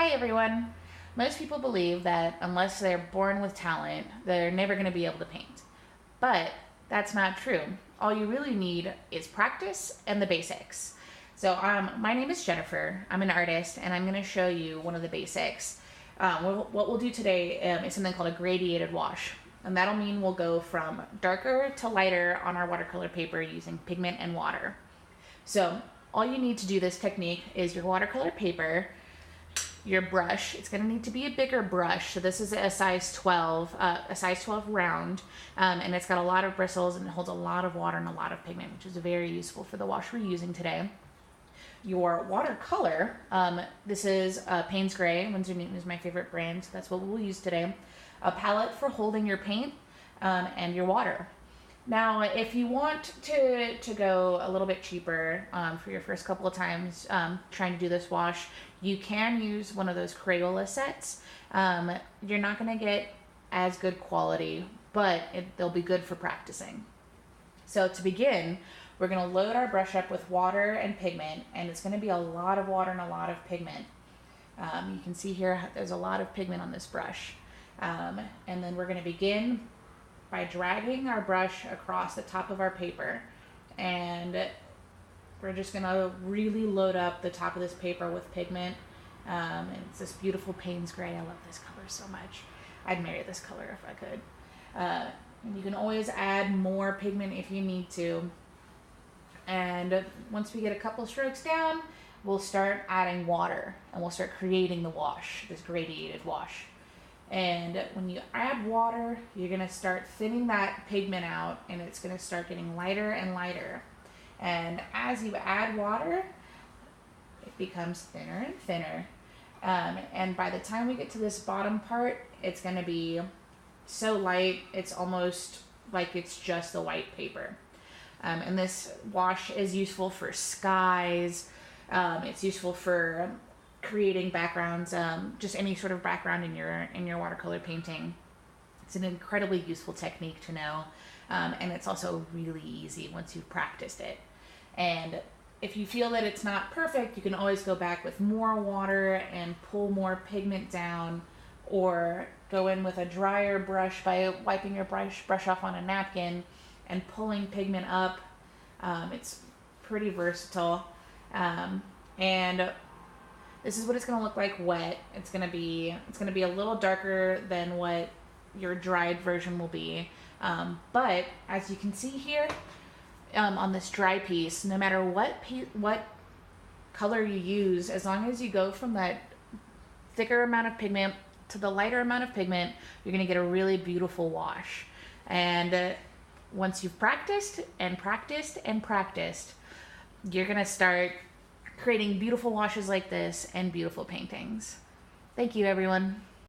Hi everyone. Most people believe that unless they're born with talent, they're never going to be able to paint. But that's not true. All you really need is practice and the basics. So my name is Jennifer. I'm an artist and I'm going to show you one of the basics. What we'll do today is something called a gradiated wash. And that'll mean we'll go from darker to lighter on our watercolor paper using pigment and water. So all you need to do this technique is your watercolor paper, your brush. It's going to need to be a bigger brush. So this is a size 12 round, and it's got a lot of bristles and it holds a lot of water and a lot of pigment, which is very useful for the wash we're using today. Your watercolor, this is Payne's Gray. Winsor Newton is my favorite brand, so that's what we'll use today. A palette for holding your paint, and your water. Now, if you want to go a little bit cheaper for your first couple of times trying to do this wash, you can use one of those Crayola sets. You're not going to get as good quality, but they'll be good for practicing. So to begin, we're going to load our brush up with water and pigment, and it's going to be a lot of water and a lot of pigment. You can see here there's a lot of pigment on this brush. And then we're going to begin by dragging our brush across the top of our paper, and we're just going to really load up the top of this paper with pigment. And it's this beautiful Payne's Gray. I love this color so much. I'd marry this color if I could. And you can always add more pigment if you need to. And once we get a couple strokes down, we'll start adding water and we'll start creating the wash, this gradiated wash. And when you add water, you're going to start thinning that pigment out, and it's going to start getting lighter and lighter. And as you add water, it becomes thinner and thinner. And by the time we get to this bottom part, it's going to be so light, it's almost like it's just a white paper. And this wash is useful for skies. It's useful for creating backgrounds, just any sort of background in your watercolor painting. It's an incredibly useful technique to know, and it's also really easy once you've practiced it. And if you feel that it's not perfect, you can always go back with more water and pull more pigment down, or go in with a drier brush by wiping your brush off on a napkin and pulling pigment up. It's pretty versatile, and this is what it's going to look like wet. It's going to be a little darker than what your dried version will be. But as you can see here, on this dry piece, no matter what color you use, as long as you go from that thicker amount of pigment to the lighter amount of pigment, you're going to get a really beautiful wash. And once you've practiced and practiced and practiced, you're going to start creating beautiful washes like this and beautiful paintings. Thank you, everyone.